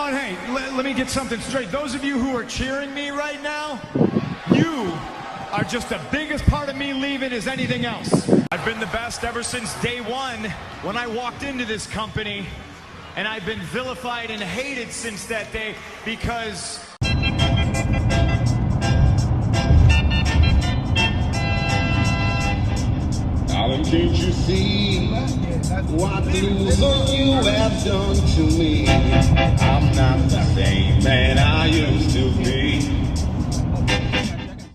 Oh, and hey, let me get something straight. Those of you who are cheering me right now, you are just the biggest part of me leaving as anything else. I've been the best ever since day one when I walked into this company, and I've been vilified and hated since that day because... Darling, can't you see what loser you have done to me? I'm not the same man I used to be.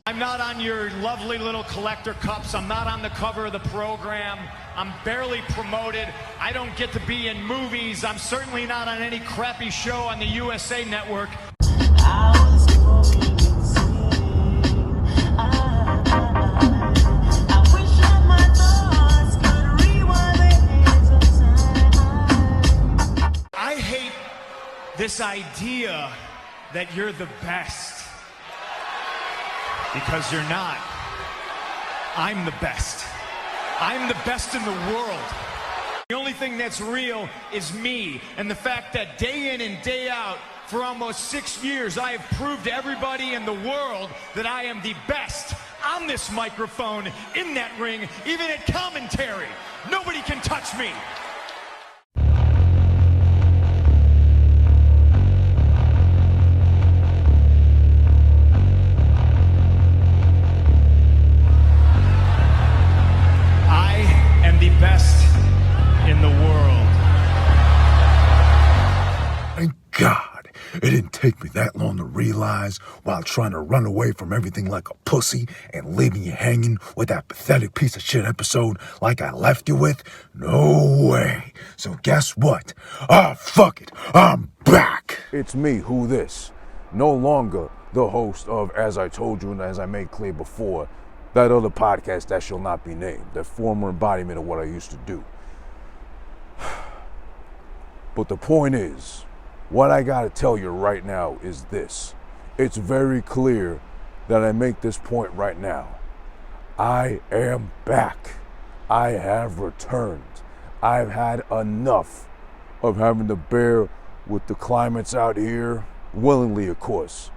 I'm not on your lovely little collector cups. I'm not on the cover of the program. I'm barely promoted. I don't get to be in movies. I'm certainly not on any crappy show on the USA Network. I hate this idea that you're the best. Because you're not. I'm the best. I'm the best in the world. The only thing that's real is me, and the fact that day in and day out, for almost 6 years, I have proved to everybody in the world that I am the best on this microphone, in that ring, even at commentary. Nobody can touch me. Best in the world. Thank God it didn't take me that long to realize while trying to run away from everything like a pussy and leaving you hanging with that pathetic piece of shit episode like I left you with. No way. So guess what? Ah, fuck it. I'm back. It's me, Who This. No longer the host of As I Told You and As I Made Clear Before, that other podcast that shall not be named, that former embodiment of what I used to do. But the point is, what I gotta tell you right now is this. It's very clear that I make this point right now. I am back. I have returned. I've had enough of having to bear with the climates out here, willingly, of course.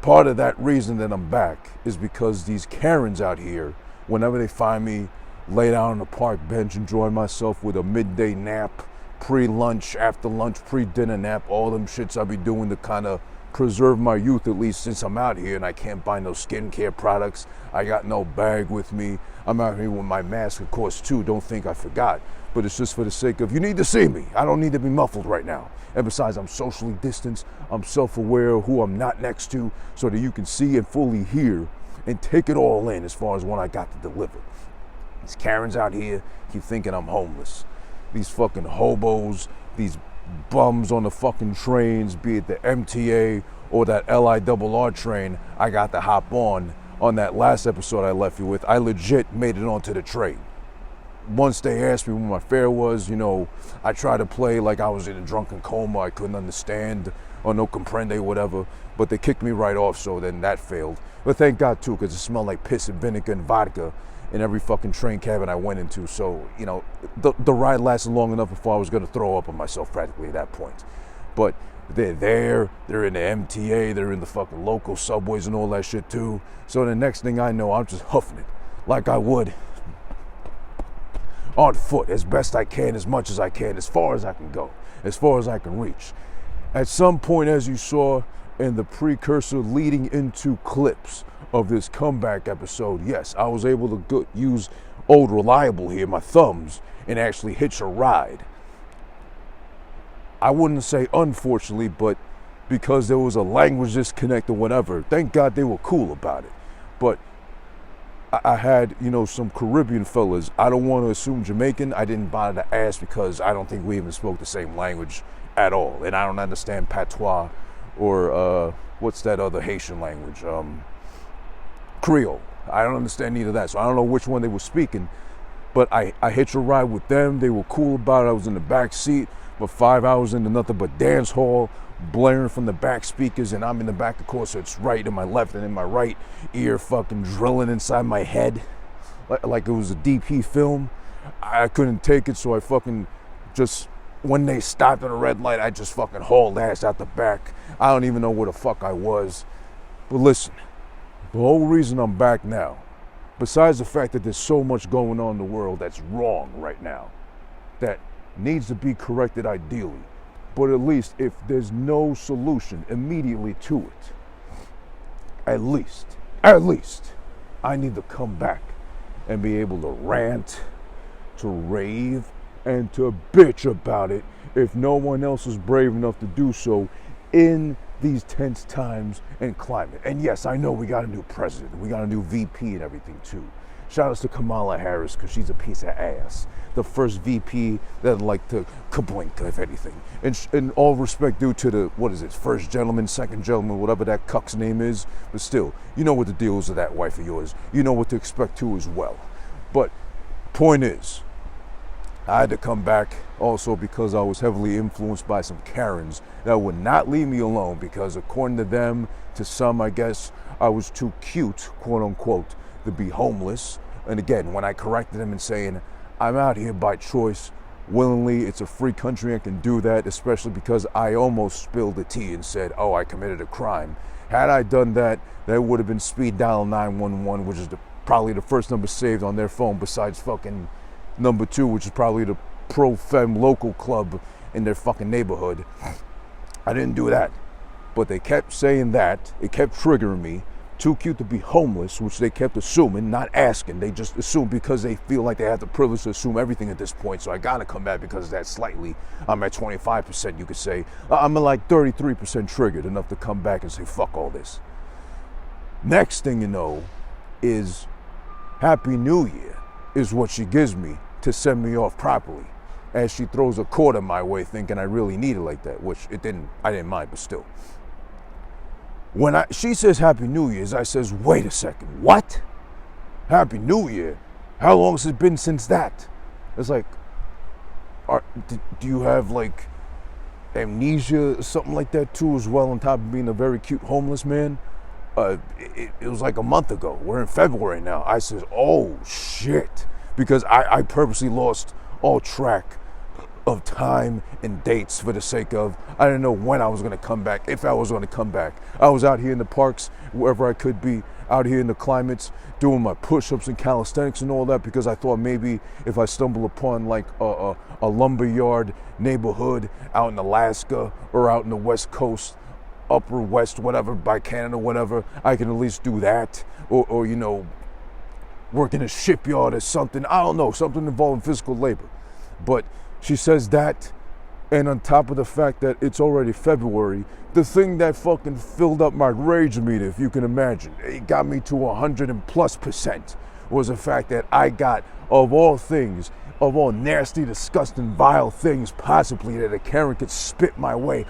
Part of that reason that I'm back is because these Karens out here, whenever they find me, lay down on the park bench, enjoying myself with a midday nap, pre-lunch, after lunch, pre-dinner nap, all them shits I be doing to kind of preserve my youth, at least since I'm out here and I can't buy no skincare products. I got no bag with me. I'm out here with my mask, of course, too. Don't think I forgot. But it's just for the sake of, you need to see me. I don't need to be muffled right now. And besides, I'm socially distanced. I'm self-aware of who I'm not next to so that you can see and fully hear and take it all in as far as what I got to deliver. These Karens out here keep thinking I'm homeless. These fucking hobos, these bums on the fucking trains, be it the MTA or that LIRR train I got to hop on that last episode I left you with. I legit made it onto the train. Once they asked me what my fare was, you know, I tried to play like I was in a drunken coma. I couldn't understand or no comprende, whatever. But they kicked me right off, so then that failed. But thank God, too, because it smelled like piss and vinegar and vodka in every fucking train cabin I went into. So, you know, the ride lasted long enough before I was going to throw up on myself practically at that point. But they're there, they're in the MTA, they're in the fucking local subways and all that shit, too. So the next thing I know, I'm just huffing it like I would on foot, as best I can, as much as I can, as far as I can go, as far as I can reach. At some point, as you saw in the precursor leading into clips of this comeback episode, yes, I was able to use old reliable here, my thumbs, and actually hitch a ride. I wouldn't say unfortunately, but because there was a language disconnect or whatever, thank God they were cool about it. But I had, you know, some Caribbean fellas. I don't want to assume Jamaican. I didn't bother to ask because I don't think we even spoke the same language at all. And I don't understand patois or what's that other Haitian language? Creole. I don't understand either of that. So I don't know which one they were speaking. But I hitched a ride with them. They were cool about it. I was in the back seat. But 5 hours into nothing but dance hall, blaring from the back speakers, and I'm in the back, of course, so it's right in my left and in my right ear fucking drilling inside my head like it was a DP film. I couldn't take it, so I fucking just when they stopped at a red light, I just fucking hauled ass out the back. I don't even know where the fuck I was. But listen, the whole reason I'm back now, besides the fact that there's so much going on in the world that's wrong right now, that needs to be corrected ideally, but at least if there's no solution immediately to it, at least, I need to come back and be able to rant, to rave, and to bitch about it if no one else is brave enough to do so in these tense times and climate. And yes, I know we got a new president, we got a new VP and everything too. Shout outs to Kamala Harris, because she's a piece of ass. The first VP that I'd like to kaboink, if anything. And all respect due to the, what is it, first gentleman, second gentleman, whatever that cuck's name is. But still, you know what the deal is with that wife of yours. You know what to expect too as well. But point is, I had to come back also because I was heavily influenced by some Karens that would not leave me alone, because according to them, to some, I guess, I was too cute, quote unquote, to be homeless. And again, when I corrected them and saying, I'm out here by choice, willingly, it's a free country, I can do that, especially because I almost spilled the tea and said, oh, I committed a crime. Had I done that, that would have been speed dial 911, which is probably the first number saved on their phone besides fucking number 2, which is probably the pro-fem local club in their fucking neighborhood. I didn't do that. But they kept saying that. It kept triggering me. Too cute to be homeless, which they kept assuming, not asking. They just assume because they feel like they have the privilege to assume everything at this point. So I gotta come back because of that slightly. I'm at 25%, you could say. I'm at like 33% triggered enough to come back and say, fuck all this. Next thing you know is Happy New Year is what she gives me to send me off properly, as she throws a quarter my way thinking I really need it like that, which I didn't mind, but still. When she says Happy New Year's, I says, wait a second, what? Happy New Year? How long has it been since that? It's like, do you have like amnesia or something like that too as well, on top of being a very cute homeless man? It was like a month ago. We're in February now. I says, oh shit. Because I purposely lost all track of time and dates for the sake of, I didn't know when I was gonna come back, if I was gonna come back. I was out here in the parks, wherever I could be, out here in the climates, doing my push-ups and calisthenics and all that, because I thought maybe if I stumble upon like a lumberyard neighborhood out in Alaska or out in the West Coast, Upper West, whatever, by Canada, whatever, I can at least do that. Or you know, work in a shipyard or something. I don't know, something involving physical labor. But she says that, and on top of the fact that it's already February, the thing that fucking filled up my rage meter, if you can imagine, it got me to 100+%, was the fact that I got, of all things, of all nasty, disgusting, vile things possibly that a Karen could spit my way,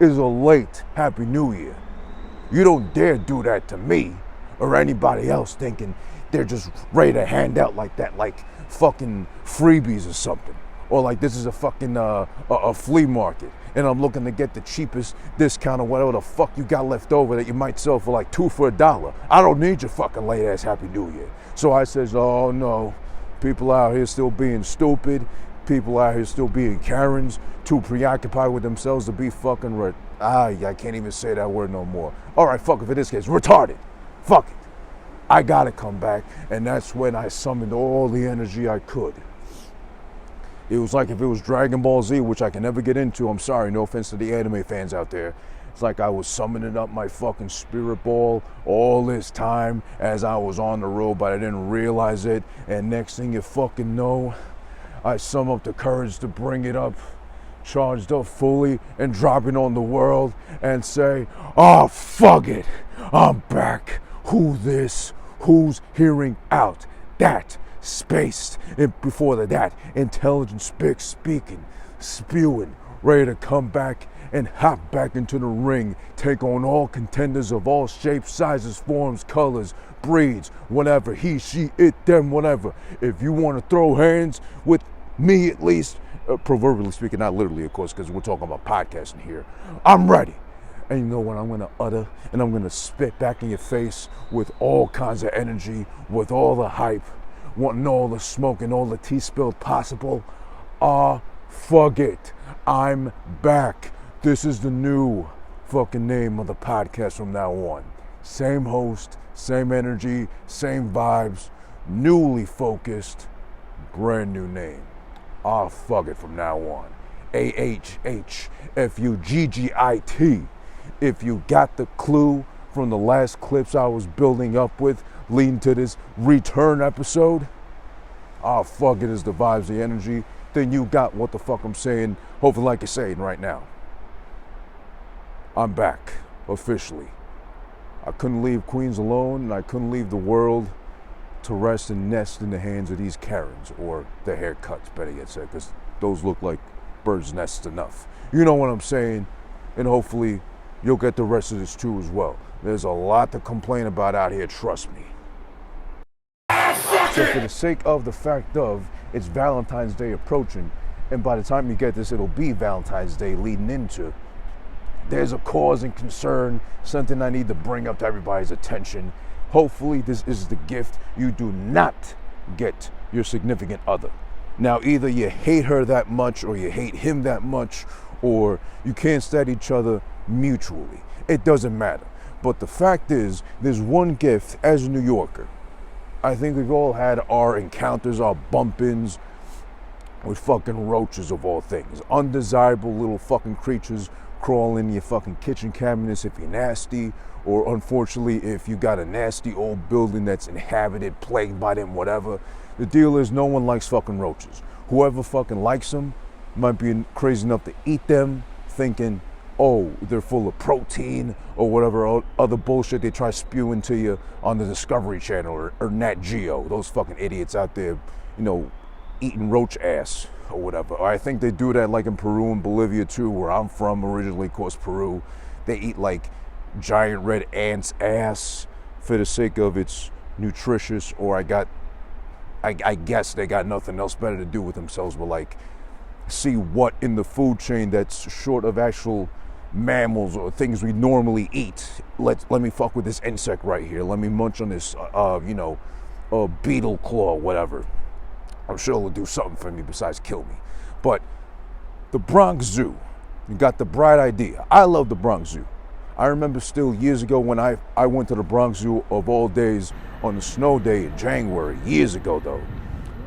is a late Happy New Year. You don't dare do that to me or anybody else thinking they're just ready to hand out like that, like fucking freebies or something. Or like this is a fucking a flea market and I'm looking to get the cheapest discount or whatever the fuck you got left over that you might sell for like 2 for $1. I don't need your fucking late ass Happy New Year. So I says, oh no, people out here still being stupid. People out here still being Karens, too preoccupied with themselves to be fucking I can't even say that word no more. All right, fuck it, for this case, retarded. Fuck it. I gotta come back, and that's when I summoned all the energy I could. It was like if it was Dragon Ball Z, which I can never get into. I'm sorry, no offense to the anime fans out there. It's like I was summoning up my fucking spirit ball all this time as I was on the road, but I didn't realize it. And next thing you fucking know, I sum up the courage to bring it up, charged up fully, and drop it on the world and say, oh, fuck it, I'm back. Who this? Who's hearing out? That, spaced, and before that, intelligent speaking, spewing, ready to come back and hop back into the ring, take on all contenders of all shapes, sizes, forms, colors, breeds, whatever, he, she, it, them, whatever. If you want to throw hands with me at least, proverbially speaking, not literally of course, because we're talking about podcasting here, I'm ready. And you know what I'm gonna utter, and I'm gonna spit back in your face with all kinds of energy, with all the hype, wanting all the smoke and all the tea spilled possible. AhhFuGGiT. I'm back. This is the new fucking name of the podcast from now on. Same host, same energy, same vibes, newly focused, brand new name. AhhFuGGiT from now on. AhhFuGGiT. If you got the clue from the last clips I was building up with leading to this return episode, AhhFuGGiT is the vibes, the energy, then you got what the fuck I'm saying, hopefully like you're saying right now. I'm back, officially. I couldn't leave Queens alone, and I couldn't leave the world to rest and nest in the hands of these Karens, or the haircuts, better yet said, because those look like birds' nests enough. You know what I'm saying, and hopefully you'll get the rest of this too as well. There's a lot to complain about out here, trust me. So for the sake of the fact of, it's Valentine's Day approaching, and by the time you get this, it'll be Valentine's Day leading into, there's a cause and concern, something I need to bring up to everybody's attention. Hopefully this is the gift you do not get your significant other. Now, either you hate her that much, or you hate him that much, or you can't stand each other mutually. It doesn't matter. But the fact is, there's one gift as a New Yorker. I think we've all had our encounters, our bump-ins with fucking roaches of all things. Undesirable little fucking creatures crawl in your fucking kitchen cabinets if you're nasty, or unfortunately if you got a nasty old building that's inhabited, plagued by them, whatever. The deal is no one likes fucking roaches. Whoever fucking likes them might be crazy enough to eat them, thinking, oh, they're full of protein or whatever other bullshit they try spewing to you on the Discovery Channel or Nat Geo. Those fucking idiots out there, you know, eating roach ass or whatever. Or I think they do that like in Peru and Bolivia too, where I'm from originally, of course, Peru. They eat like giant red ants ass for the sake of it's nutritious, or I guess they got nothing else better to do with themselves but like see what in the food chain that's short of actual mammals or things we normally eat. Let me fuck with this insect right here. Let me munch on this, beetle claw, whatever. I'm sure it'll do something for me besides kill me. But the Bronx Zoo, you got the bright idea. I love the Bronx Zoo. I remember still years ago when I went to the Bronx Zoo of all days on the snow day in January, years ago though,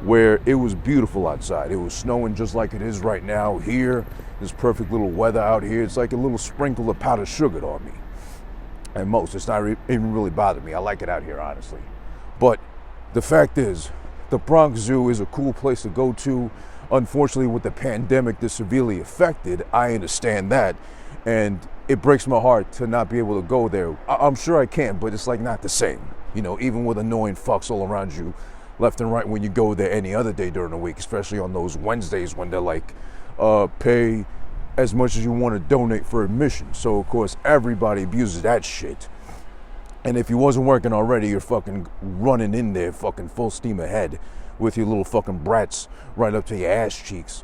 where it was beautiful outside. It was snowing just like it is right now here. There's perfect little weather out here. It's like a little sprinkle of powdered sugar on me. And it's not even really bothering me. I like it out here, honestly. But the fact is, the Bronx Zoo is a cool place to go to. Unfortunately, with the pandemic that's severely affected, I understand that. And it breaks my heart to not be able to go there. I'm sure I can, but it's like not the same. You know, even with annoying fucks all around you, left and right when you go there any other day during the week, especially on those Wednesdays when they're like, pay as much as you want to donate for admission. So of course everybody abuses that shit. And if you wasn't working already, you're fucking running in there fucking full steam ahead with your little fucking brats right up to your ass cheeks,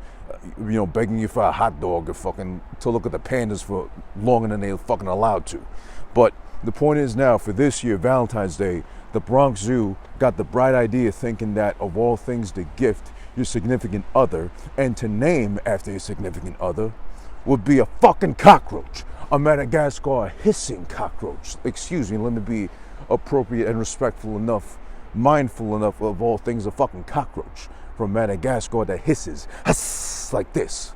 begging you for a hot dog or fucking to look at the pandas for longer than they're fucking allowed to. But the point is now, for this year, Valentine's Day, the Bronx Zoo got the bright idea thinking that of all things to gift your significant other and to name after your significant other would be a fucking cockroach. A Madagascar hissing cockroach. Excuse me, let me be appropriate and respectful enough, mindful enough of all things a fucking cockroach from Madagascar that hisses hiss, like this.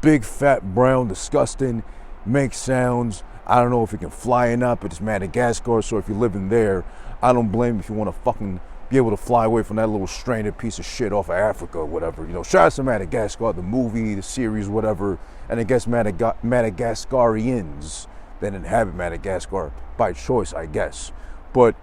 Big, fat, brown, disgusting, makes sounds. I don't know if it can fly or not, but it's Madagascar, so if you're living there, I don't blame you if you want to fucking be able to fly away from that little stranded piece of shit off of Africa or whatever. Shout out to Madagascar, the movie, the series, whatever, and I guess Madagascarians that inhabit Madagascar by choice, I guess. But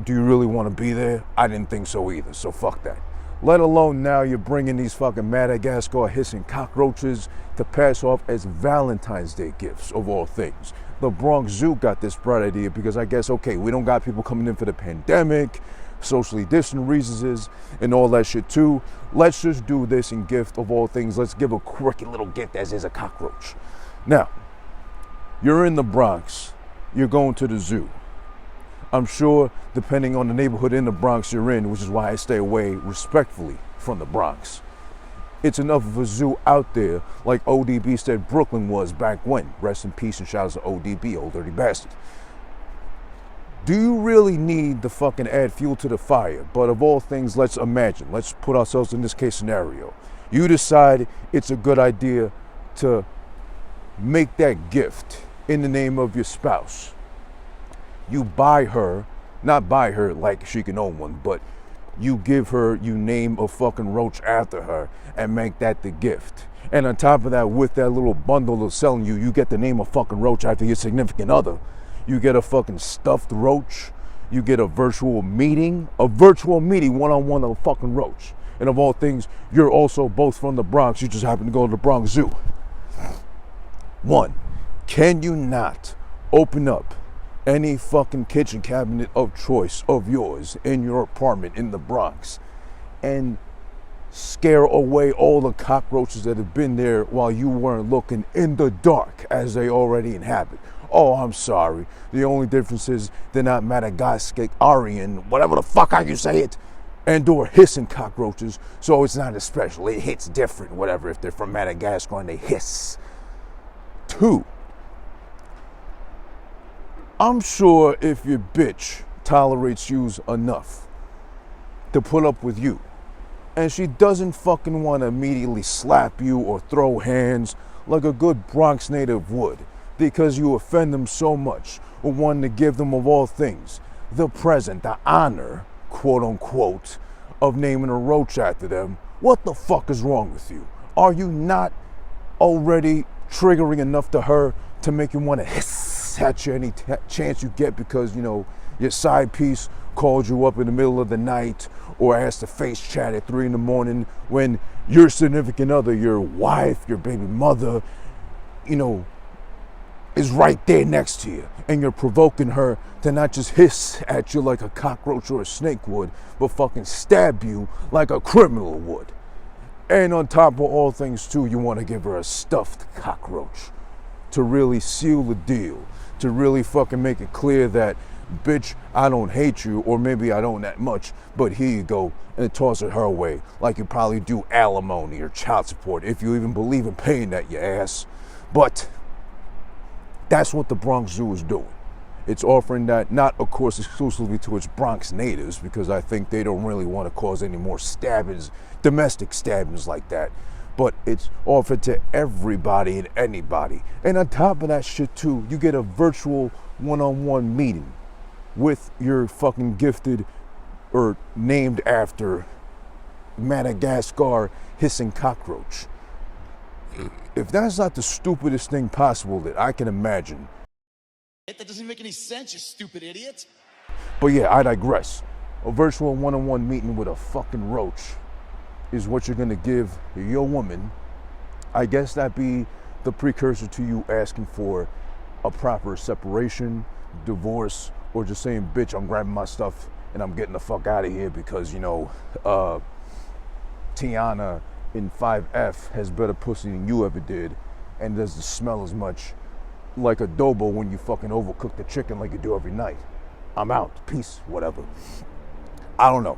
do you really want to be there? I didn't think so either, so fuck that. Let alone now you're bringing these fucking Madagascar hissing cockroaches to pass off as Valentine's Day gifts of all things. The Bronx Zoo got this bright idea because I guess, okay, we don't got people coming in for the pandemic, socially distant reasons and all that shit too. Let's just do this in gift of all things. Let's give a quirky little gift as is a cockroach. Now, you're in the Bronx, you're going to the zoo. I'm sure, depending on the neighborhood in the Bronx you're in, which is why I stay away respectfully from the Bronx, it's enough of a zoo out there, like ODB said Brooklyn was back when. Rest in peace and shout out to ODB, old dirty bastard. Do you really need to fucking add fuel to the fire? But of all things, let's imagine, let's put ourselves in this case scenario. You decide it's a good idea to make that gift in the name of your spouse. You buy her, not buy her like she can own one, but you give her, you name a fucking roach after her and make that the gift. And on top of that, with that little bundle of selling you, you get to name a fucking roach after your significant other. You get a fucking stuffed roach. You get a virtual meeting one-on-one of a fucking roach. And of all things, you're also both from the Bronx. You just happen to go to the Bronx Zoo. One, can you not open up any fucking kitchen cabinet of choice of yours in your apartment in the Bronx and scare away all the cockroaches that have been there while you weren't looking in the dark as they already inhabit? Oh, I'm sorry. The only difference is they're not Madagascarian, whatever the fuck how you say it, and or hissing cockroaches, so it's not as special. It hits different, whatever, if they're from Madagascar and they hiss. Two, I'm sure if your bitch tolerates you enough to put up with you, and she doesn't fucking want to immediately slap you or throw hands like a good Bronx native would, because you offend them so much, or wanting to give them of all things the present, the honor, quote unquote, of naming a roach after them, what the fuck is wrong with you? Are you not already triggering enough to her to make you want to hiss at you any chance you get because, you know, your side piece called you up in the middle of the night or asked to face chat at 3 a.m. when your significant other, your wife, your baby mother, you know, is right there next to you, and you're provoking her to not just hiss at you like a cockroach or a snake would, but fucking stab you like a criminal would. And on top of all things too, you want to give her a stuffed cockroach to really seal the deal, to really fucking make it clear that, bitch, I don't hate you, or maybe I don't that much, but here you go, and toss it her way, like you probably do alimony or child support, if you even believe in paying that, you ass. But that's what the Bronx Zoo is doing. It's offering that, not of course exclusively to its Bronx natives, because I think they don't really want to cause any more stabbings, domestic stabbings like that, but it's offered to everybody and anybody. And on top of that shit too, you get a virtual one-on-one meeting with your fucking gifted or named after Madagascar hissing cockroach. If that's not the stupidest thing possible that I can imagine. That doesn't make any sense, you stupid idiot. But yeah, I digress. A virtual one-on-one meeting with a fucking roach is what you're gonna give your woman. I guess that'd be the precursor to you asking for a proper separation, divorce, or just saying, bitch, I'm grabbing my stuff and I'm getting the fuck out of here because, you know, Tiana in 5F has better pussy than you ever did and doesn't smell as much like adobo when you fucking overcook the chicken like you do every night. I'm out. Peace. Whatever. I don't know.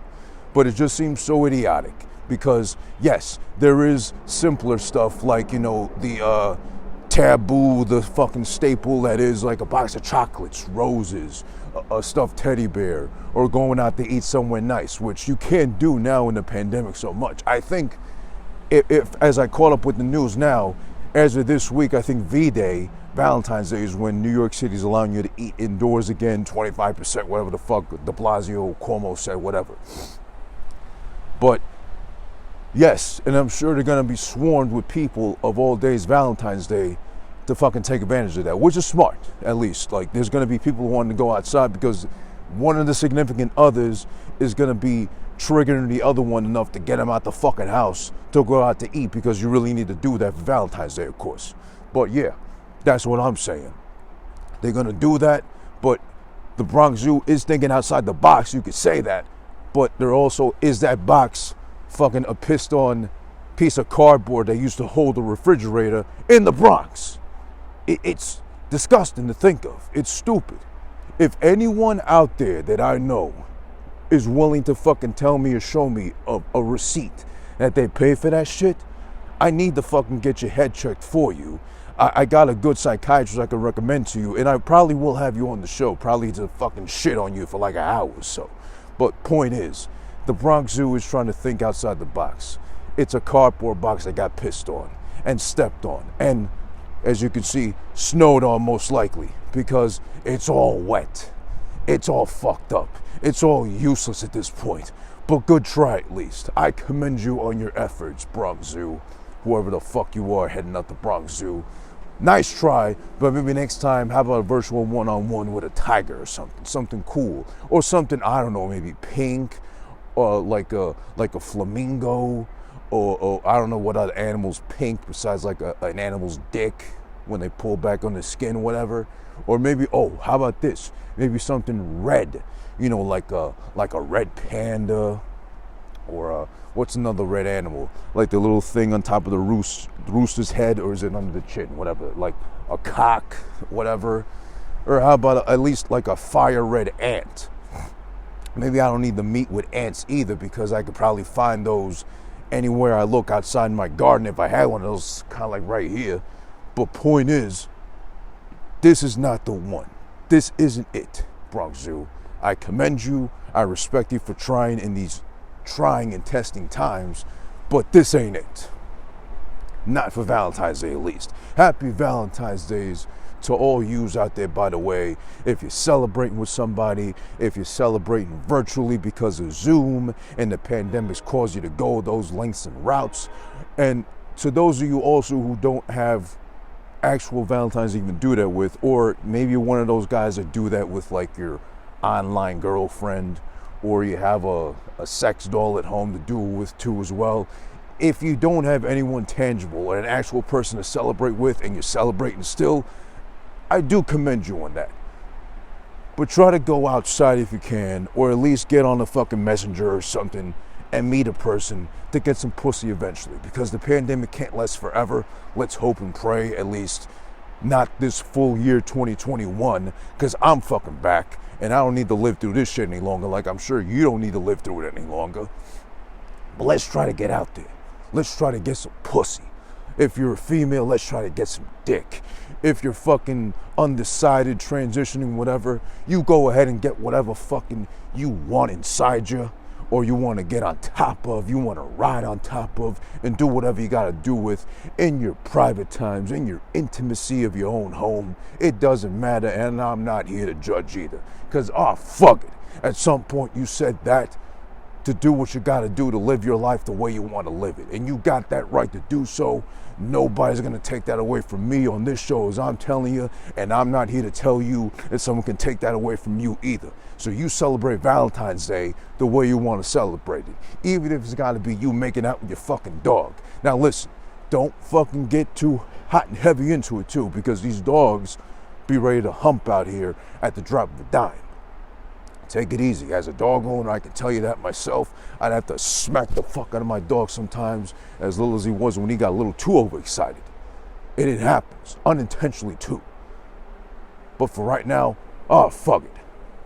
But it just seems so idiotic because, yes, there is simpler stuff like, you know, the taboo, the fucking staple that is like a box of chocolates, roses, a stuffed teddy bear, or going out to eat somewhere nice, which you can't do now in the pandemic so much. I think if as I caught up with the news now, as of this week, I think V-Day, Valentine's Day, is when New York City is allowing you to eat indoors again, 25%, whatever the fuck de Blasio, Cuomo said, whatever. But yes, and I'm sure they're gonna be swarmed with people of all days Valentine's Day to fucking take advantage of that, which is smart, at least. Like, there's gonna be people wanting to go outside because one of the significant others is gonna be triggering the other one enough to get him out the fucking house to go out to eat because you really need to do that for Valentine's Day, of course. But yeah, that's what I'm saying. They're gonna do that, but the Bronx Zoo is thinking outside the box, you could say that, but there also is that box fucking a pissed on piece of cardboard that used to hold a refrigerator in the Bronx. It's disgusting to think of. It's stupid. If anyone out there that I know is willing to fucking tell me or show me a receipt that they pay for that shit, I need to fucking get your head checked for you. I got a good psychiatrist I can recommend to you, and I probably will have you on the show, probably to fucking shit on you for like an hour or so. But point is, the Bronx Zoo is trying to think outside the box. It's a cardboard box that got pissed on and stepped on, and as you can see, snowed on most likely, because it's all wet. It's all fucked up. It's all useless at this point. But good try at least. I commend you on your efforts, Bronx Zoo. Whoever the fuck you are heading up the Bronx Zoo. Nice try, but maybe next time, how about a virtual one-on-one with a tiger or something? Something cool. Or something, I don't know, maybe pink, or like a flamingo, or I don't know what other animals pink besides like an animal's dick when they pull back on the skin, whatever. Or maybe, oh, how about this? Maybe something red, you know, like a red panda, or what's another red animal? Like the little thing on top of the rooster's head, or is it under the chin? Whatever, like a cock, whatever. Or how about at least like a fire red ant? Maybe I don't need to meet with ants either, because I could probably find those anywhere I look outside my garden if I had one of those, kind of like right here. But point is, this is not the one. This isn't it, Bronx Zoo. I commend you. I respect you for trying in these trying and testing times, but this ain't it. Not for Valentine's Day, at least. Happy Valentine's Days to all yous out there, by the way. If you're celebrating with somebody, if you're celebrating virtually because of Zoom and the pandemic's caused you to go those lengths and routes. And to those of you also who don't have actual Valentines to even do that with, or maybe you're one of those guys that do that with like your online girlfriend, or you have a sex doll at home to do it with too as well. If you don't have anyone tangible or an actual person to celebrate with, and you're celebrating still, I do commend you on that. But try to go outside if you can, or at least get on a fucking messenger or something and meet a person to get some pussy eventually, because the pandemic can't last forever. Let's hope and pray, at least not this full year 2021, because I'm fucking back and I don't need to live through this shit any longer, like I'm sure you don't need to live through it any longer. But let's try to get out there. Let's try to get some pussy. If you're a female, let's try to get some dick. If you're fucking undecided, transitioning, whatever, you go ahead and get whatever fucking you want inside you, or you want to get on top of, you want to ride on top of, and do whatever you got to do with in your private times, in your intimacy of your own home. It doesn't matter, and I'm not here to judge either. Because, fuck it. At some point you said that to do what you got to do to live your life the way you want to live it. And you got that right to do so. Nobody's going to take that away from me on this show, as I'm telling you. And I'm not here to tell you that someone can take that away from you either. So you celebrate Valentine's Day the way you want to celebrate it. Even if it's got to be you making out with your fucking dog. Now listen, don't fucking get too hot and heavy into it too, because these dogs be ready to hump out here at the drop of a dime. Take it easy. As a dog owner, I can tell you that myself. I'd have to smack the fuck out of my dog sometimes, as little as he was when he got a little too overexcited. And it happens, unintentionally too. But for right now, fuck it.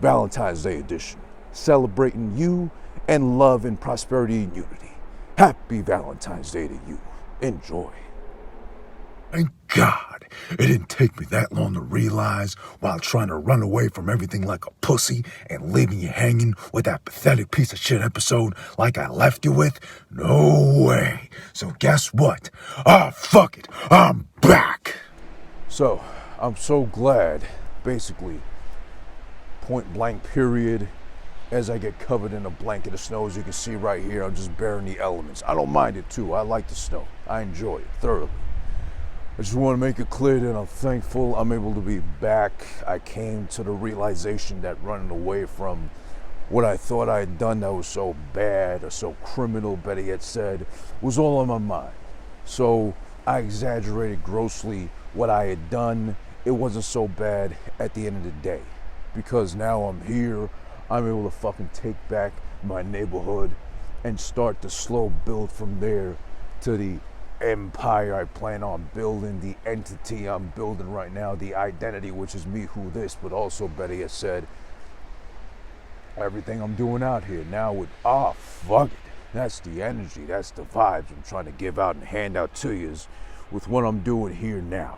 Valentine's Day edition. Celebrating you and love and prosperity and unity. Happy Valentine's Day to you. Enjoy. Thank God it didn't take me that long to realize, while trying to run away from everything like a pussy and leaving you hanging with that pathetic piece of shit episode like I left you with. No way. So guess what? Fuck it. I'm back. So, I'm so glad, basically, point blank period, as I get covered in a blanket of snow. As you can see right here, I'm just bearing the elements. I don't mind it too. I like the snow. I enjoy it thoroughly. I just want to make it clear that I'm thankful I'm able to be back. I came to the realization that running away from what I thought I had done that was so bad or so criminal, better yet said, was all on my mind. So I exaggerated grossly what I had done. It wasn't so bad at the end of the day, because now I'm here. I'm able to fucking take back my neighborhood and start the slow build from there to the empire I plan on building, the entity I'm building right now, the identity, which is me, who this, but also better yet said, everything I'm doing out here now with, fuck it. That's the energy, that's the vibes I'm trying to give out and hand out to you with what I'm doing here now.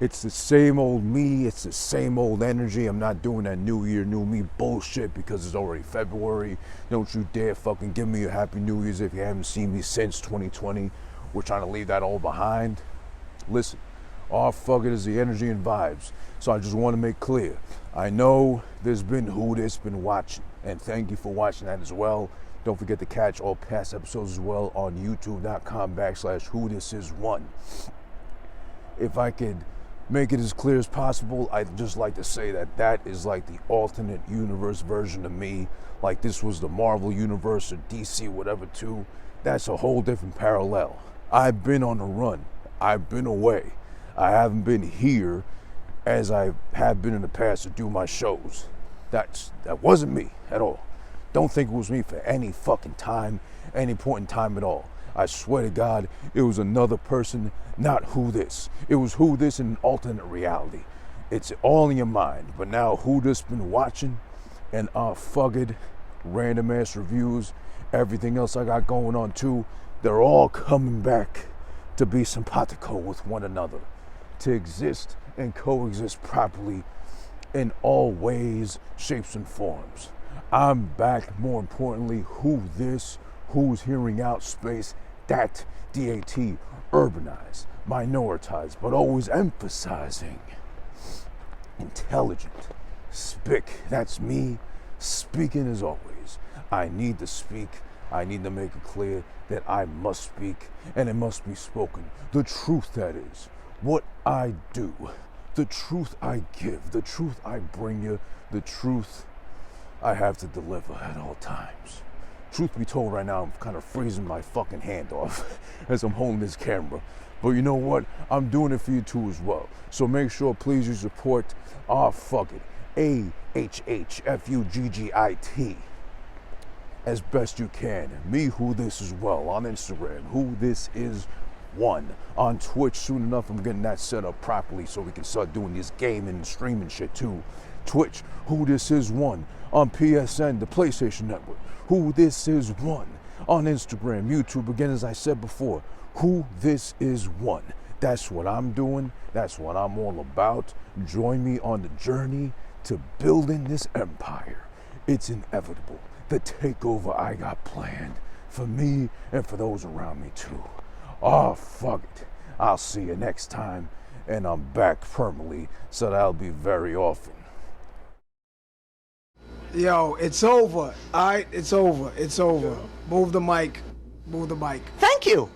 It's the same old me, it's the same old energy. I'm not doing that new year, new me bullshit because it's already February. Don't you dare fucking give me a happy New Year's if you haven't seen me since 2020. We're trying to leave that all behind. Listen, AhhFuGGiT is the energy and vibes. So I just want to make clear, I know there's been who that's been watching, and thank you for watching that as well. Don't forget to catch all past episodes as well on youtube.com/whothisis1. If I could make it as clear as possible, I'd just like to say that that is like the alternate universe version of me. Like this was the Marvel universe or DC, whatever too. That's a whole different parallel. I've been on the run. I've been away. I haven't been here as I have been in the past to do my shows. That wasn't me at all. Don't think it was me for any fucking time, any point in time at all. I swear to God, it was another person, not who this. It was who this in an alternate reality. It's all in your mind. But now who this been watching and AhhFuGGiT, random ass reviews, everything else I got going on too, they're all coming back to be simpatico with one another, to exist and coexist properly in all ways, shapes, and forms. I'm back, more importantly, who's hearing out space, that, DAT, urbanized, minoritized, but always emphasizing intelligent, spick, that's me, speaking as always. I need to speak, I need to make it clear that I must speak, and it must be spoken. The truth, that is, what I do, the truth I give, the truth I bring you, the truth I have to deliver at all times. Truth be told, right now, I'm kind of freezing my fucking hand off as I'm holding this camera. But you know what? I'm doing it for you too as well. So make sure, please, you support AhhFuGGiT, AhhFuGGiT, as best you can. Me, who this as well, on Instagram, who this is one. On Twitch, soon enough, I'm getting that set up properly so we can start doing this gaming and streaming shit too. Twitch, who this is one. On PSN, the PlayStation Network, who this is one. On Instagram, YouTube, again, as I said before, who this is one. That's what I'm doing. That's what I'm all about. Join me on the journey to building this empire. It's inevitable. The takeover I got planned for me and for those around me too. AhhFuGGiT. I'll see you next time, and I'm back permanently, so that'll be very often. Yo, it's over. All right, it's over. It's over. Move the mic. Move the mic. Thank you.